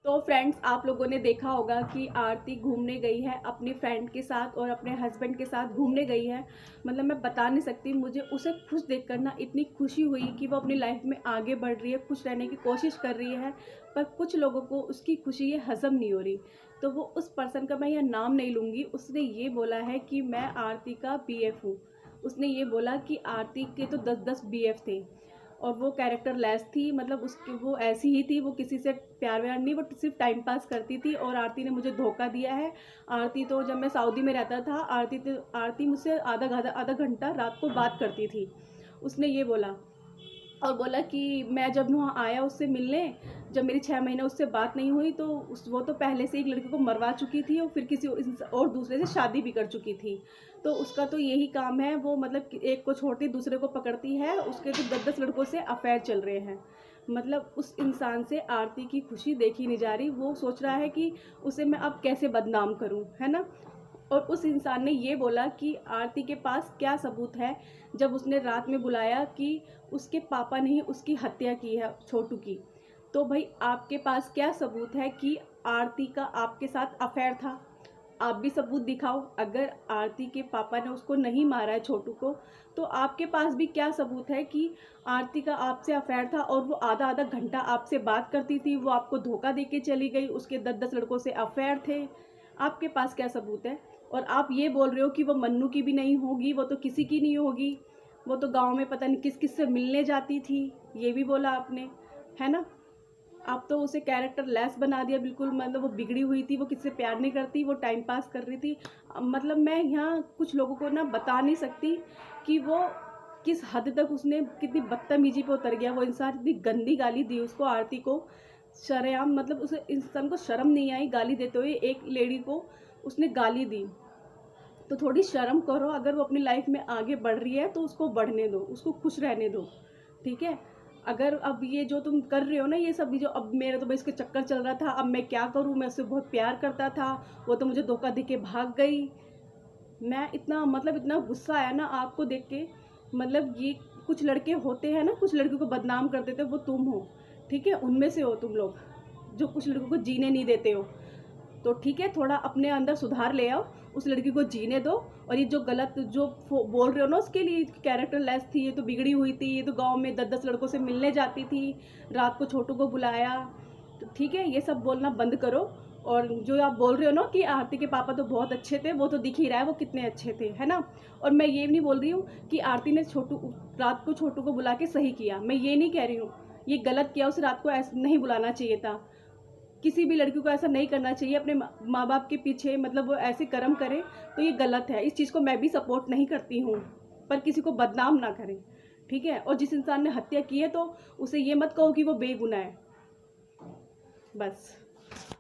तो फ्रेंड्स, आप लोगों ने देखा होगा कि आरती घूमने गई है अपनी फ्रेंड के साथ और अपने हस्बैंड के साथ घूमने गई है। मतलब मैं बता नहीं सकती, मुझे उसे खुश देखकर ना इतनी खुशी हुई कि वो अपनी लाइफ में आगे बढ़ रही है, खुश रहने की कोशिश कर रही है। पर कुछ लोगों को उसकी खुशी ये हज़म नहीं हो रही। तो वो उस पर्सन का मैं यह नाम नहीं लूँगी, उसने ये बोला है कि मैं आरती का बीएफ हूँ। उसने ये बोला कि आरती के तो 10-10 बीएफ थे और वो कैरेक्टर लेस थी। मतलब उसकी वो ऐसी ही थी, वो किसी से प्यार व्यार नहीं, वो सिर्फ टाइम पास करती थी। और आरती ने मुझे धोखा दिया है। आरती तो जब मैं सऊदी में रहता था, आरती मुझसे आधा घंटा रात को बात करती थी। उसने ये बोला और बोला कि मैं जब वहाँ आया उससे मिलने, जब मेरी 6 महीने उससे बात नहीं हुई, तो वो तो पहले से एक लड़के को मरवा चुकी थी और फिर किसी और दूसरे से शादी भी कर चुकी थी। तो उसका तो यही काम है, वो मतलब एक को छोड़ती दूसरे को पकड़ती है। उसके तो 10-10 लड़कों से अफेयर चल रहे हैं। मतलब उस इंसान से आरती की खुशी देखी नहीं जा रही। वो सोच रहा है कि उसे मैं अब कैसे बदनाम करूं, है ना। और उस इंसान ने ये बोला कि आरती के पास क्या सबूत है, जब उसने रात में बुलाया कि उसके पापा ने ही उसकी हत्या की है, छोटू की। तो भाई, आपके पास क्या सबूत है कि आरती का आपके साथ अफेयर था? आप भी सबूत दिखाओ। अगर आरती के पापा ने उसको नहीं मारा है, छोटू को, तो आपके पास भी क्या सबूत है कि आरती का आपसे अफेयर था और वो आधा आधा घंटा आपसे बात करती थी, वो आपको धोखा दे के चली गई, उसके 10-10 लड़कों से अफेयर थे। आपके पास क्या सबूत है? और आप ये बोल रहे हो कि वो मन्नू की भी नहीं होगी, वो तो किसी की नहीं होगी, वो तो गाँव में पता नहीं किस किस से मिलने जाती थी, ये भी बोला आपने, है ना। आप तो उसे कैरेक्टर लेस बना दिया बिल्कुल। मतलब वो बिगड़ी हुई थी, वो किसी से प्यार नहीं करती, वो टाइम पास कर रही थी। मतलब मैं यहाँ कुछ लोगों को ना बता नहीं सकती कि वो किस हद तक उसने कितनी बदतमीजी पे उतर गया वो इंसान। इतनी गंदी गाली दी उसको, आरती को, शरेआम। मतलब उस इंसान को शर्म नहीं आई गाली देते हुए। एक लेडी को उसने गाली दी, तो थोड़ी शर्म करो। अगर वो अपनी लाइफ में आगे बढ़ रही है तो उसको बढ़ने दो, उसको खुश रहने दो, ठीक है। अगर अब ये जो तुम कर रहे हो ना, ये सब जो अब मेरा तो भाई इसके चक्कर चल रहा था, अब मैं क्या करूँ, मैं उससे बहुत प्यार करता था, वो तो मुझे धोखा दे के भाग गई। मैं इतना मतलब इतना गुस्सा आया ना आपको देख के। मतलब ये कुछ लड़के होते हैं ना, कुछ लड़कियों को बदनाम कर देते, वो तुम हो, ठीक है। उनमें से हो तुम लोग, जो कुछ लड़कों को जीने नहीं देते हो। तो ठीक है, थोड़ा अपने अंदर सुधार ले आओ, उस लड़की को जीने दो। और ये जो गलत जो बोल रहे हो ना, उसके लिए कैरेक्टर लेस थी, ये तो बिगड़ी हुई थी, ये तो गांव में 10-10 लड़कों से मिलने जाती थी, रात को छोटू को बुलाया। तो ठीक है, ये सब बोलना बंद करो। और जो आप बोल रहे हो ना कि आरती के पापा तो बहुत अच्छे थे, वो तो दिख ही रहा है वो कितने अच्छे थे, है ना। और मैं ये नहीं बोल रही हूँ कि आरती ने रात को छोटू को बुला के सही किया, मैं ये नहीं कह रही हूँ। ये गलत किया, उसे रात को ऐसे नहीं बुलाना चाहिए था। किसी भी लड़की को ऐसा नहीं करना चाहिए, अपने माँ बाप के पीछे मतलब वो ऐसे कर्म करे, तो ये गलत है। इस चीज़ को मैं भी सपोर्ट नहीं करती हूँ, पर किसी को बदनाम ना करें, ठीक है। और जिस इंसान ने हत्या की है, तो उसे ये मत कहो कि वो बेगुनाह है, बस।